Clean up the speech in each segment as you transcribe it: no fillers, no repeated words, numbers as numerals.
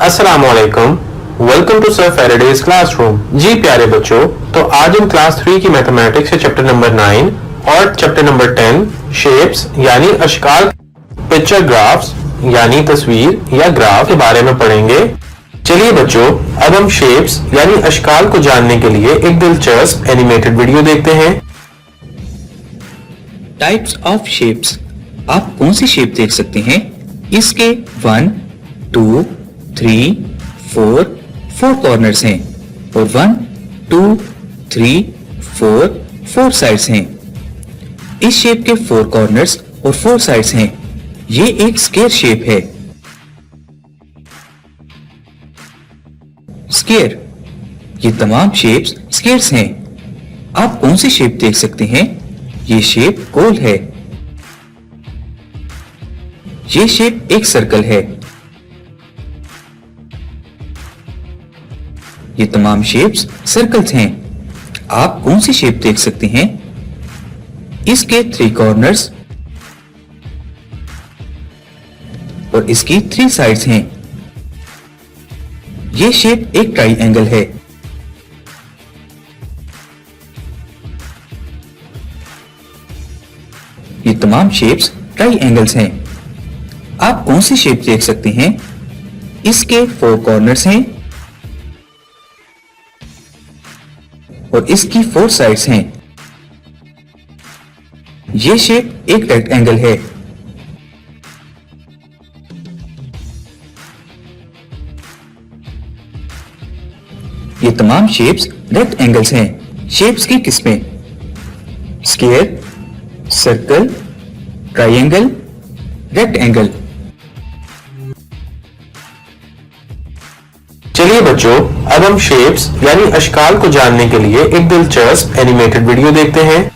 अस्सलाम वालेकुम, welcome to sir Faraday's classroom. जी प्यारे बच्चों, तो आज हम क्लास 3 की मैथमेटिक्स से चैप्टर नंबर 9 और चैप्टर नंबर 10 शेप्स यानी अशकाल, पिक्चर ग्राफ्स यानी तस्वीर या ग्राफ के बारे में पढ़ेंगे। चलिए बच्चों, अब हम शेप्स यानी अशकाल को जानने के लिए एक दिलचस्प एनिमेटेड वीडियो देखते हैं। Types of shapes. आप कौन सी शेप देख सकते हैं? इसके 1, 2, 3, 4 कॉर्नर्स हैं और 1, 2, 3, 4 साइड्स हैं। इस शेप के 4 कॉर्नर्स और 4 साइड्स हैं। ये एक स्क्वायर शेप है। स्क्वायर, ये तमाम शेप्स स्क्वायर्स हैं। आप कौन सी शेप देख सकते हैं? ये शेप गोल है। ये शेप एक सर्कल है। ये तमाम शेप्स सर्कल्स हैं। आप कौन सी शेप देख सकते हैं? इसके 3 कॉर्नर्स और इसकी 3 साइड्स हैं। ये शेप एक ट्राइएंगल है। ये तमाम शेप्स ट्राइएंगल्स हैं। आप कौन सी शेप देख सकते हैं? इसके 4 कॉर्नर्स हैं और इसकी 4 साइड्स हैं। ये शेप एक रेक्टेंगल है। ये तमाम शेप्स रेक्टेंगल्स हैं। शेप्स की किस्में स्क्वायर, सर्कल, ट्राइएंगल, रेक्टेंगल। चलिए बच्चों, अब हम शेप्स यानी अशकाल को जानने के लिए एक दिलचस्प एनिमेटेड वीडियो देखते हैं।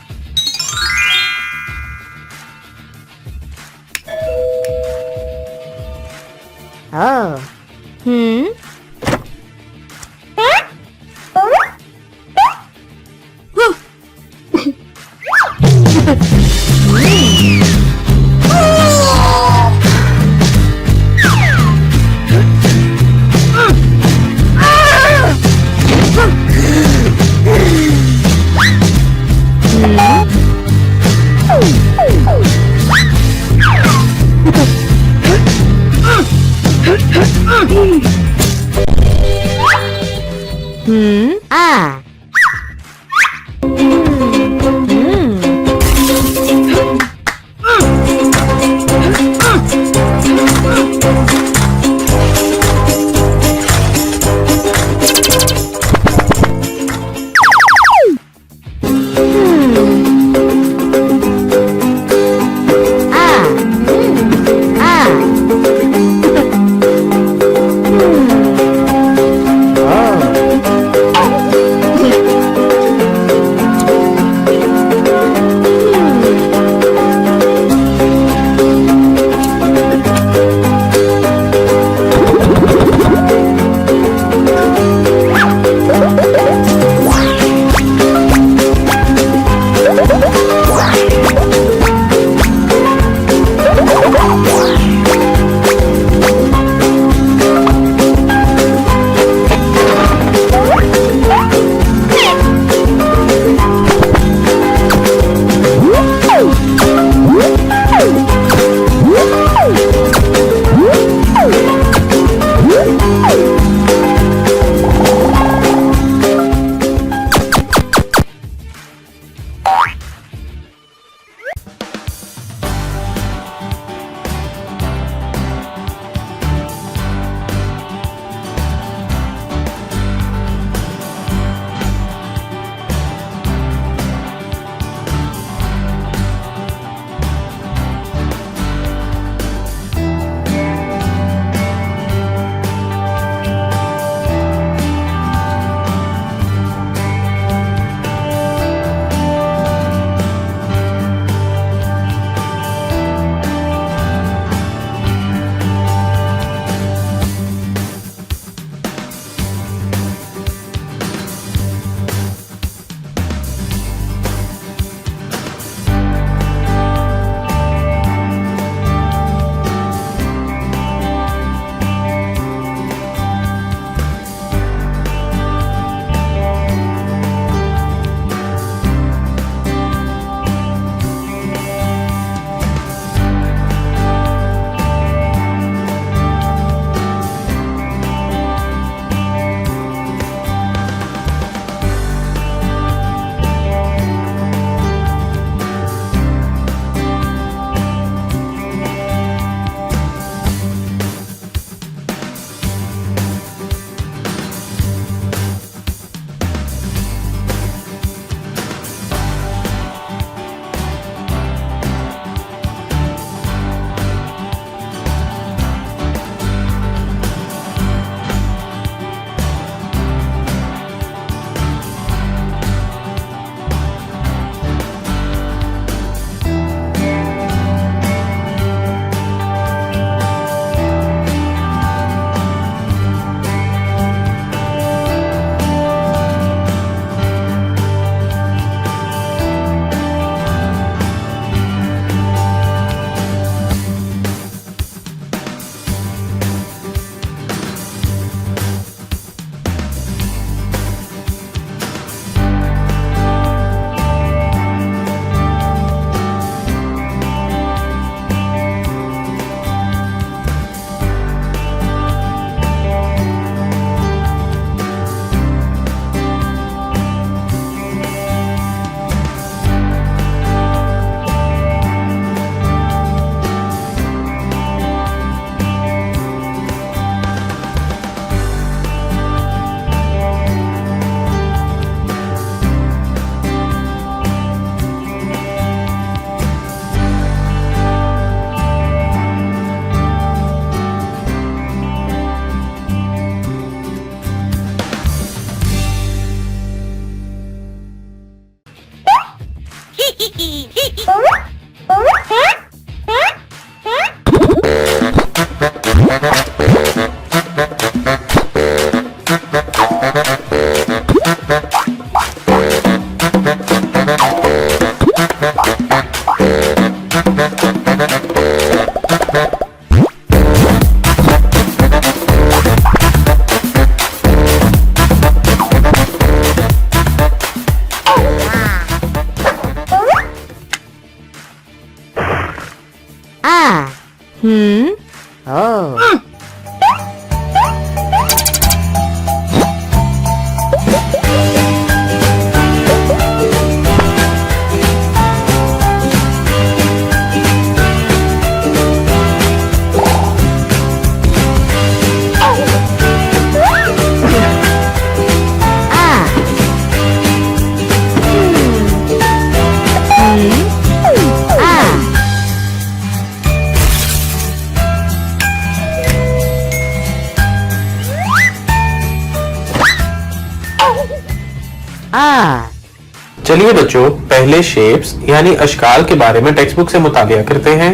चलिए बच्चों, पहले शेप्स यानी अशकाल के बारे में टेक्स्ट बुक से मुतालिया करते हैं।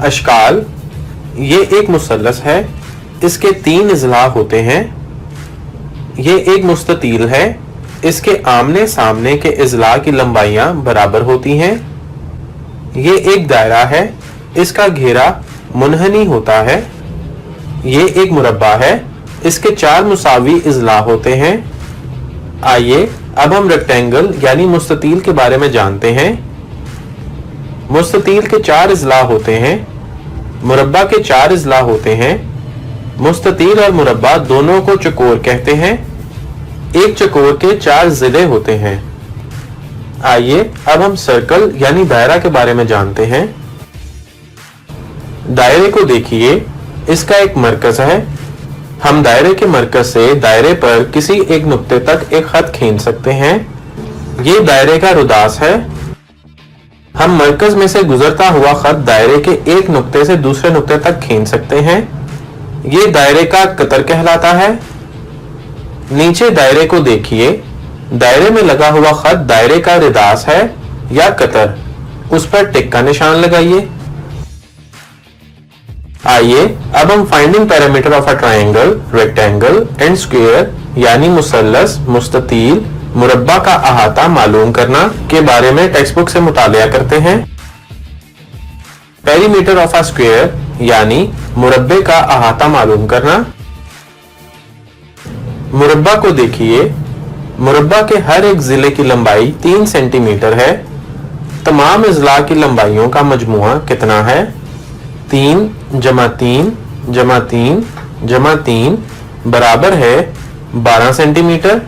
अशकाल ये एक मुसल्लस है, इसके 3 इज़ला होते हैं। ये एक मुस्ततील है, इसके आमने सामने के इज़ला की लंबाइयां बराबर होती हैं। ये एक दायरा है, इसका घेरा मुनहनी होता है। ये एक मुरब्बा है, इसके 4 मुसावी इज़ला होते हैं। आइए अब हम रेक्टेंगल यानी मुस्ततील के बारे में जानते हैं। मुस्ततील के 4 इज़ला होते हैं, मुरब्बा के 4 इज़ला होते हैं। मुस्ततील और मुरब्बा दोनों को चकोर कहते हैं। एक चकोर के 4 ज़िले होते हैं। आइए अब हम सर्कल यानी दायरा के बारे में जानते हैं। दायरे को देखिए, इसका एक मरकज है। हम दायरे के मरकज से दायरे पर किसी एक नुक्ते तक एक खत खींच सकते हैं। ये दायरे का रुदास है। हम मरकज में से गुजरता हुआ खत दायरे के एक नुक्ते से दूसरे नुक्ते तक खींच सकते हैं। ये दायरे का कतर कहलाता है। नीचे दायरे को देखिए, दायरे में लगा हुआ खत दायरे का रिदास है या कतर, उस पर टिक का निशान लगाइए। आइए अब हम finding parameter of a triangle, rectangle and square यानी मुसल्लस, मुस्ततील, मुरब्बा का अहाता मालूम करना के बारे में टेक्स्ट बुक से मुतालिया करते हैं। पेरीमीटर ऑफ अ स्क्वायर यानी मुरब्बे का अहाता मालूम करना। मुरब्बा को देखिए, मुरब्बा के हर एक जिले की लंबाई 3 सेंटीमीटर है। तमाम इज़ला की लंबाइयों का मजमुआ कितना है? 3 जमा 3 जमा 3 जमा 3 बराबर है 12 सेंटीमीटर।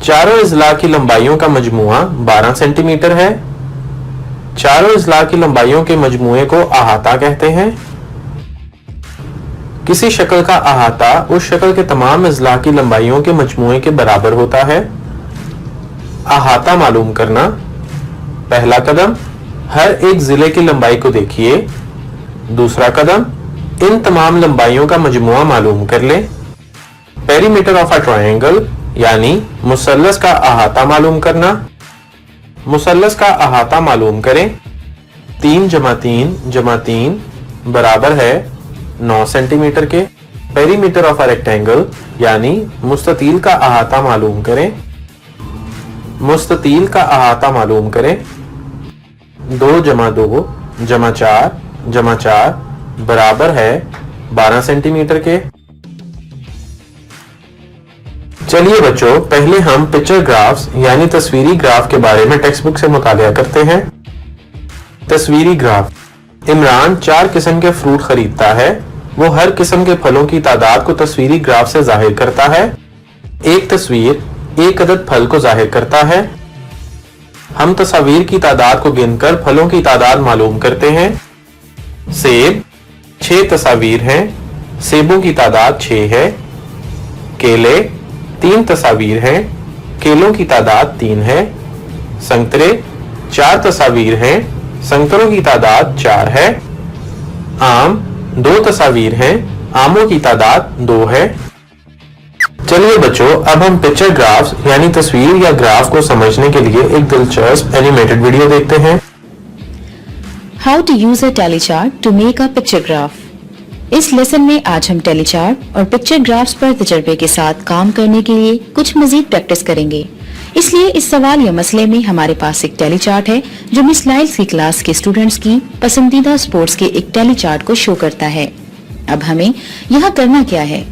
चारों इज़ला की लंबाइयों का मजमुआ 12 सेंटीमीटर है। चारों इज़ला की लंबाइयों के मजमुए को अहाता कहते हैं। किसी शक्ल का अहाता उस शक्ल के तमाम इज़ला की लंबाइयों के मजमुए के बराबर होता है। अहाता मालूम करना। पहला कदम, हर एक जिले की लंबाई को देखिए। दूसरा कदम, इन तमाम लंबाइयों का मजमुआ मालूम कर लें। पेरीमीटर ऑफ अ ट्रायंगल यानी मुसल्लस का अहाता मालूम करना। मुसल्लस का अहाता मालूम करें। 3 जमा 3 जमा 3 बराबर है 9 सेंटीमीटर के। पेरीमीटर ऑफ अ रेक्टेंगल यानी मुस्ततील का अहाता मालूम करें। मुस्ततील का अहाता मालूम करें। 2 जमा 2 जमा 4 जमा 4 बराबर है 12 सेंटीमीटर के। चलिए बच्चों, पहले हम पिक्चर ग्राफ्स यानी तस्वीरी ग्राफ के बारे में टेक्स्ट बुक से मुतालिया करते हैं। तस्वीरी ग्राफ। इमरान 4 किस्म के फ्रूट खरीदता है। वो हर किस्म के फलों की तादाद को तस्वीरी ग्राफ से जाहिर करता है। एक तस्वीर एक अदद फल को जाहिर करता है। हम तस्वीर की तादाद को गिनकर फलों की तादाद मालूम करते हैं। सेब 6 तस्वीर हैं, सेबों की तादाद 6 है। केले 3 तस्वीर हैं, केलों की तादाद 3 है। संतरे 4 तस्वीर हैं, संतरों की तादाद 4 है। आम 2 तस्वीर हैं, आमों की तादाद 2 है। चलिए बच्चों, अब हम पिक्चर ग्राफ्स यानी तस्वीर या ग्राफ को समझने के लिए एक दिलचस्प एनिमेटेड वीडियो देखते हैं। How to use a tally chart to make a picture graph। इस लेसन में आज हम टेली चार्ट और पिक्चर ग्राफ्स पर तजर्बे के साथ काम करने के लिए कुछ मजीद प्रैक्टिस करेंगे। इसलिए इस सवाल या मसले में हमारे पास एक टेली चार्ट है जो मिस लाइल्स की क्लास के स्टूडेंट्स की पसंदीदा स्पोर्ट्स के एक टेली चार्ट को शो करता है। अब हमें यहाँ करना क्या है?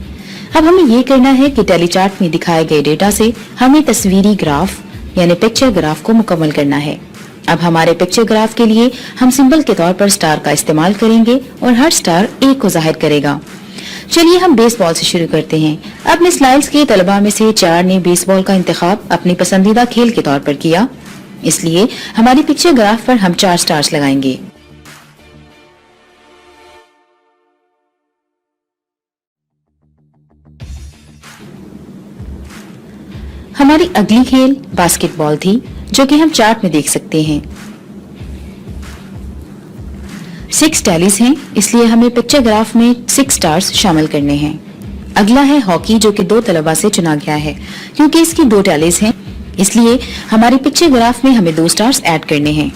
अब हमें ये करना है कि टेली चार्ट में दिखाए गए डेटा से हमें तस्वीरी ग्राफ यानी पिक्चर ग्राफ को मुकम्मल करना है। अब हमारे पिक्चर ग्राफ के लिए हम सिंबल के तौर पर स्टार का इस्तेमाल करेंगे और हर स्टार एक को जाहिर करेगा। चलिए हम बेसबॉल से शुरू करते हैं। अब मिस लाइल्स के तलबा में से 4 ने बेसबॉल का इंतखाब अपनी पसंदीदा खेल के तौर पर किया, इसलिए हमारी पिक्चर ग्राफ पर हम 4 स्टार्स लगाएंगे। हमारी अगली खेल बास्केटबॉल थी, जो कि हम चार्ट में देख सकते हैं। 6 टैलीज हैं, इसलिए हमें पिक्चर ग्राफ में 6 स्टार्स शामिल करने हैं। अगला है हॉकी, जो कि 2 तलबा से चुना गया है क्योंकि इसकी 2 टैलीज हैं اس لیے ہمارے پکچر گراف میں ہمیں 2 سٹارز ایڈ کرنے ہیں.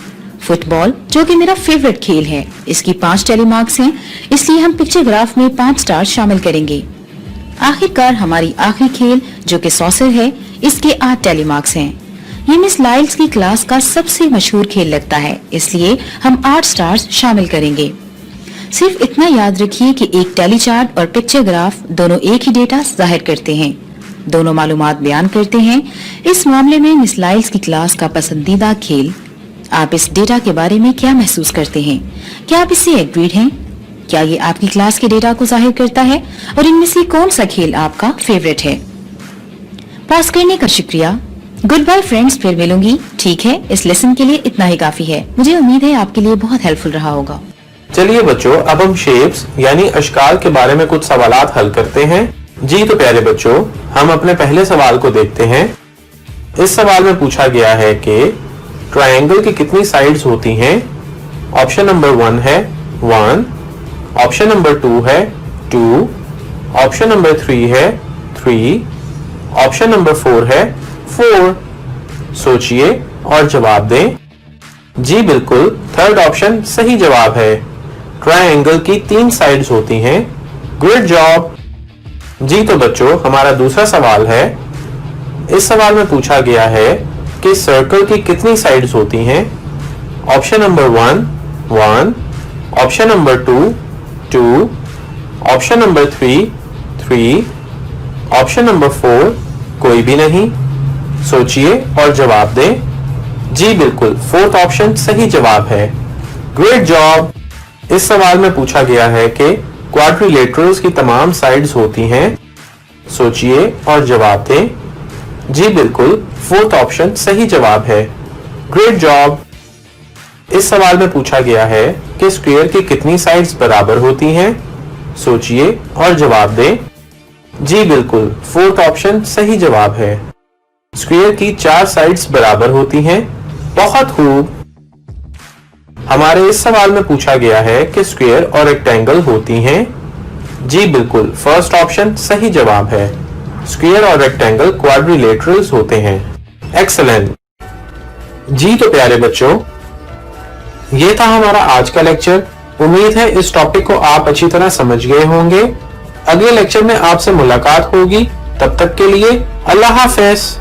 فٹ بال جو کہ میرا فیوریٹ کھیل ہے, اس کی 5 ٹیلی مارکس ہیں, اس لیے ہم پکچر گراف میں 5 سٹارز شامل کریں گے. آخر کار ہماری آخری کھیل جو کہ سوسر ہے, اس کے 8 ٹیلی مارکس ہیں. یہ مس لائلز کی کلاس کا سب سے مشہور کھیل لگتا ہے, اس لیے ہم 8 سٹارز شامل کریں گے. صرف اتنا یاد رکھیے کہ ایک ٹیلی چارٹ اور پکچر گراف دونوں ایک ہی ڈیٹا ظاہر کرتے ہیں, دونوں معلومات بیان کرتے ہیں. اس معاملے میں مس لائلز کی کلاس کا پسندیدہ کھیل. آپ اس ڈیٹا کے بارے میں کیا محسوس کرتے ہیں؟ کیا آپ اس سے ایگریڈ ہیں؟ کیا یہ آپ کی کلاس کے ڈیٹا کو ظاہر کرتا ہے؟ اور ان میں سے کون سا کھیل آپ کا فیوریٹ ہے؟ پاس کرنے کا شکریہ. گڈ بائی فرینڈز, پھر ملوں گی. ٹھیک ہے, اس لیسن کے لیے اتنا ہی کافی ہے. مجھے امید ہے آپ کے لیے بہت ہیلپ فل رہا ہوگا. چلیے بچوں, اب ہم شیپس یعنی اشکال کے بارے میں کچھ سوالات حل کرتے ہیں. جی تو پیارے بچوں, ہم اپنے پہلے سوال کو دیکھتے ہیں. اس سوال میں پوچھا گیا ہے کہ ٹرائنگل کی کتنی سائیڈز ہوتی ہیں؟ آپشن نمبر 1 ہے 1, آپشن نمبر 2 ہے 2, آپشن نمبر 3 ہے 3, آپشن نمبر 4 ہے 4. سوچئے اور جواب دیں. جی بالکل, تھرڈ آپشن صحیح جواب ہے. ٹرائنگل کی 3 سائیڈز ہوتی ہیں. Good job. جی تو بچوں, ہمارا دوسرا سوال ہے. اس سوال میں پوچھا گیا ہے کہ سرکل کی کتنی سائیڈز ہوتی ہیں؟ Option number 1 1, option number 2 2, option number 3 3, option number 4 کوئی بھی نہیں. سوچئے اور جواب دیں. جی بالکل, فورتھ آپشن صحیح جواب ہے. Great job. اس سوال میں پوچھا گیا ہے کہ کوادریلیٹرلز کی تمام سائیڈز ہوتی ہیں. سوچئے اور جواب دیں. جی بالکل, فورتھ آپشن صحیح جواب ہے. Great job. اس سوال میں پوچھا گیا ہے کہ اسکوئر کی کتنی سائیڈز برابر ہوتی ہیں؟ سوچئے اور جواب دیں. جی بالکل, فورتھ آپشن صحیح جواب ہے. اسکوئر کی 4 سائیڈز برابر ہوتی ہیں. بہت خوب. ہمارے اس سوال میں پوچھا گیا ہے کہ اسکوئر اور ریکٹینگل ہوتی ہیں. جی بالکل, فرسٹ آپشن صحیح جواب ہے. اسکوئر اور ریکٹینگل کوادریلیٹرلز ہوتے ہیں. ایکسلنٹ. جی تو پیارے بچوں, یہ تھا ہمارا آج کا لیکچر. امید ہے اس ٹاپک کو آپ اچھی طرح سمجھ گئے ہوں گے. اگلے لیکچر میں آپ سے ملاقات ہوگی. تب تک کے لیے اللہ حافظ.